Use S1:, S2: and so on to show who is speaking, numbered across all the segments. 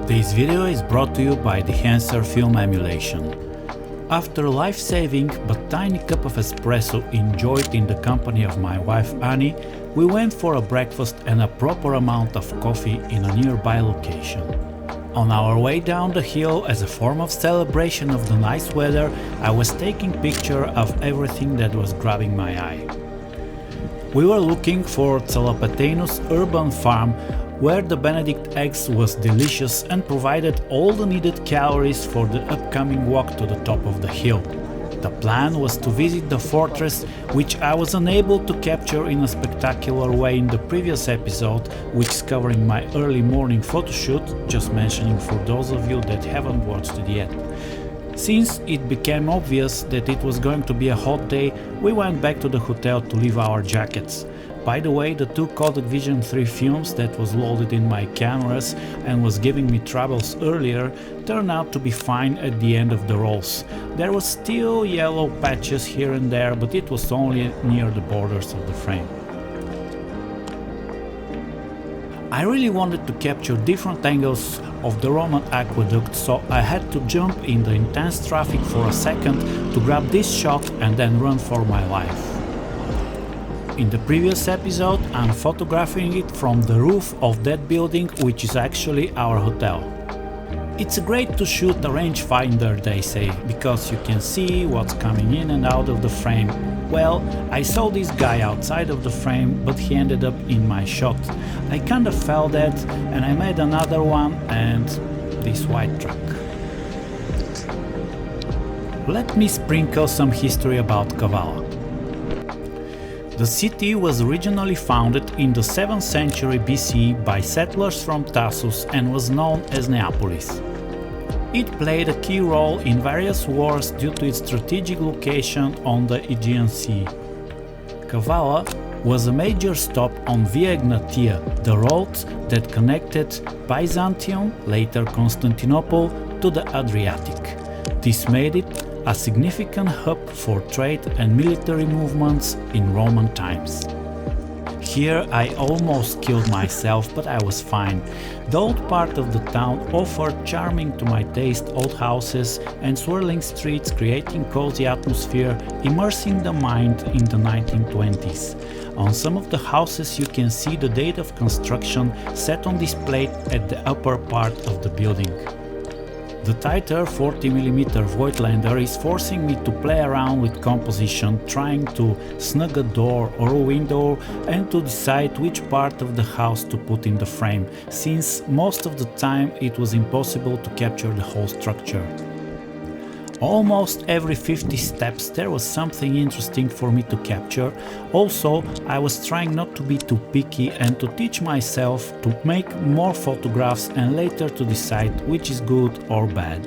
S1: This video is brought to you by Dehancer Film Emulation. After a life-saving but tiny cup of espresso enjoyed in the company of my wife Annie, we went for a breakfast and a proper amount of coffee in a nearby location. On our way down the hill, as a form of celebration of the nice weather, I was taking picture of everything that was grabbing my eye. We were looking for Tsalapatenu's urban farm, where the Benedict eggs was delicious and provided all the needed calories for the upcoming walk to the top of the hill. The plan was to visit the fortress, which I was unable to capture in a spectacular way in the previous episode, which is covering my early morning photoshoot, just mentioning for those of you that haven't watched it yet. Since it became obvious that it was going to be a hot day, we went back to the hotel to leave our jackets. By the way, the two Kodak Vision 3 films that was loaded in my cameras and was giving me troubles earlier turned out to be fine at the end of the rolls. There was still yellow patches here and there, but it was only near the borders of the frame. I really wanted to capture different angles of the Roman aqueduct, so I had to jump in the intense traffic for a second to grab this shot and then run for my life. In the previous episode, I'm photographing it from the roof of that building, which is actually our hotel. It's great to shoot a rangefinder, they say, because you can see what's coming in and out of the frame. Well, I saw this guy outside of the frame, but he ended up in my shot. I kinda felt that, and I made another one and this white truck. Let me sprinkle some history about Kavala. The city was originally founded in the 7th century BCE by settlers from Tassus and was known as Neapolis. It played a key role in various wars due to its strategic location on the Aegean Sea. Kavala was a major stop on Via Egnatia, the road that connected Byzantium, later Constantinople, to the Adriatic. This made it a significant hub for trade and military movements in Roman times. Here I almost killed myself, but I was fine. The old part of the town offered charming to my taste old houses and swirling streets, creating cozy atmosphere, immersing the mind in the 1920s. On some of the houses you can see the date of construction set on display at the upper part of the building. The tighter 40mm Voigtlander is forcing me to play around with composition, trying to snug a door or a window and to decide which part of the house to put in the frame, since most of the time it was impossible to capture the whole structure. Almost every 50 steps there was something interesting for me to capture. Also, I was trying not to be too picky and to teach myself to make more photographs and later to decide which is good or bad.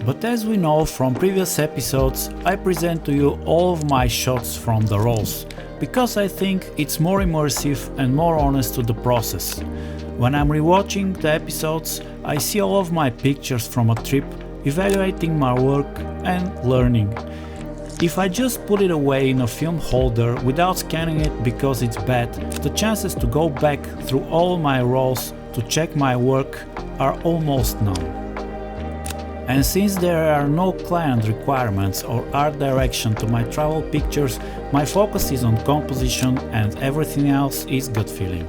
S1: But as we know from previous episodes, I present to you all of my shots from the rolls, because I think it's more immersive and more honest to the process. When I'm rewatching the episodes, I see all of my pictures from a trip, evaluating my work and learning. If I just put it away in a film holder without scanning it because it's bad, the chances to go back through all my rolls to check my work are almost none. And since there are no client requirements or art direction to my travel pictures, my focus is on composition and everything else is gut feeling.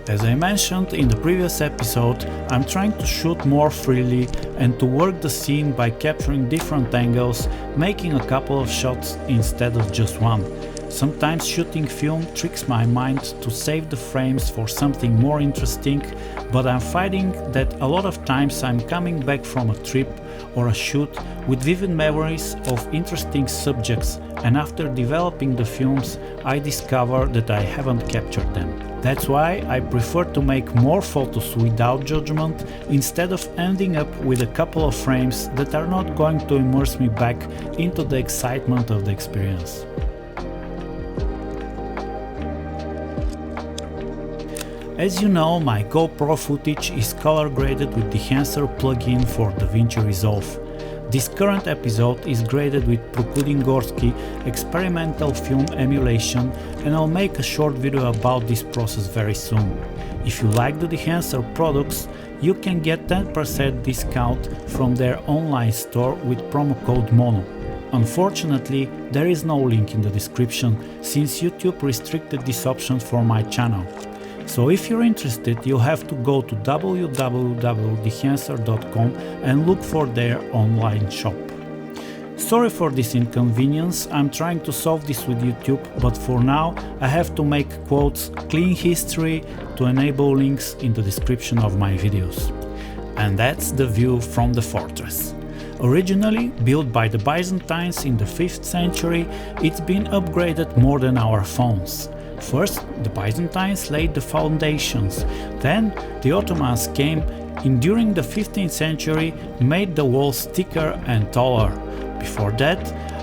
S1: As I mentioned in the previous episode, I'm trying to shoot more freely and to work the scene by capturing different angles, making a couple of shots instead of just one. Sometimes shooting film tricks my mind to save the frames for something more interesting, but I'm finding that a lot of times I'm coming back from a trip or a shoot with vivid memories of interesting subjects, and after developing the films I discover that I haven't captured them. That's why I prefer to make more photos without judgment instead of ending up with a couple of frames that are not going to immerse me back into the excitement of the experience. As you know, my GoPro footage is color graded with Dehancer plugin for DaVinci Resolve. This current episode is graded with Prokudin-Gorski experimental film emulation, and I'll make a short video about this process very soon. If you like the Dehancer products, you can get 10% discount from their online store with promo code MONO. Unfortunately, there is no link in the description since YouTube restricted this option for my channel. So if you're interested, you'll have to go to www.dehancer.com and look for their online shop. Sorry for this inconvenience, I'm trying to solve this with YouTube, but for now I have to make quotes clean history to enable links in the description of my videos. And that's the view from the fortress. Originally built by the Byzantines in the 5th century, it's been upgraded more than our phones. First, the Byzantines laid the foundations, then the Ottomans came in during the 15th century, made the walls thicker and taller. Before that,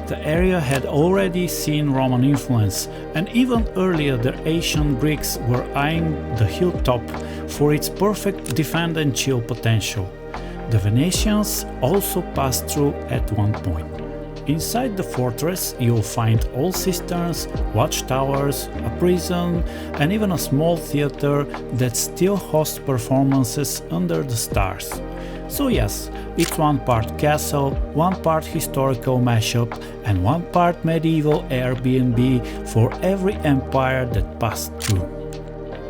S1: the area had already seen Roman influence, and even earlier the ancient Greeks were eyeing the hilltop for its perfect defend and chill potential. The Venetians also passed through at one point. Inside the fortress you'll find old cisterns, watchtowers, a prison, and even a small theater that still hosts performances under the stars. So yes, it's one part castle, one part historical mashup, and one part medieval Airbnb for every empire that passed through.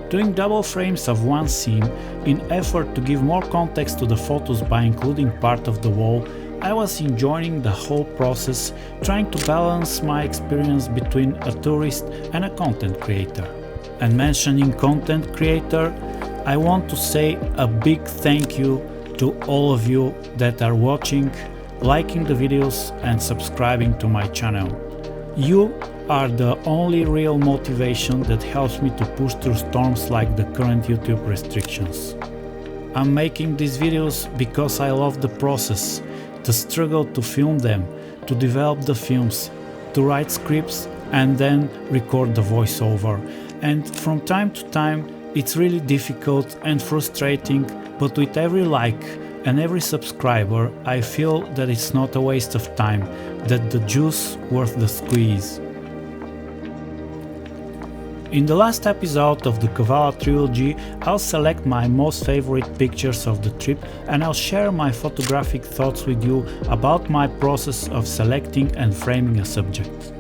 S1: Doing double frames of one scene in effort to give more context to the photos by including part of the wall, I was enjoying the whole process, trying to balance my experience between a tourist and a content creator. And mentioning content creator, I want to say a big thank you to all of you that are watching, liking the videos and subscribing to my channel. You are the only real motivation that helps me to push through storms like the current YouTube restrictions. I'm making these videos because I love the process, the struggle to film them, to develop the films, to write scripts and then record the voiceover. And from time to time it's really difficult and frustrating, but with every like and every subscriber I feel that it's not a waste of time, that the juice worth the squeeze. In the last episode of the Kavala trilogy, I'll select my most favorite pictures of the trip and I'll share my photographic thoughts with you about my process of selecting and framing a subject.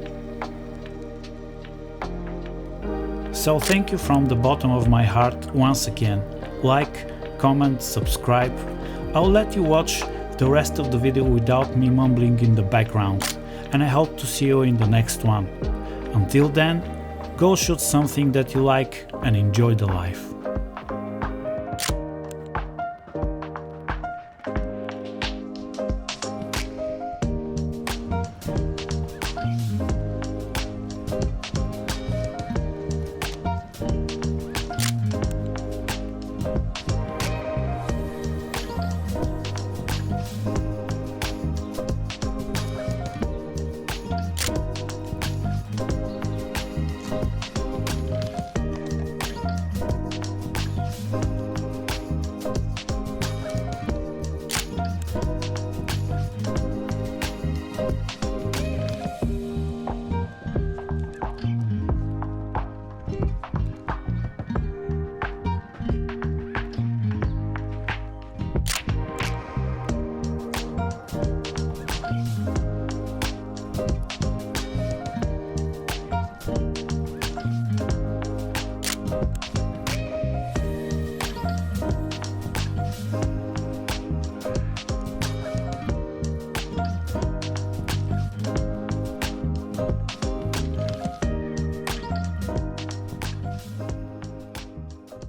S1: So thank you from the bottom of my heart once again. Like, comment, subscribe. I'll let you watch the rest of the video without me mumbling in the background, and I hope to see you in the next one. Until then, go shoot something that you like and enjoy the life.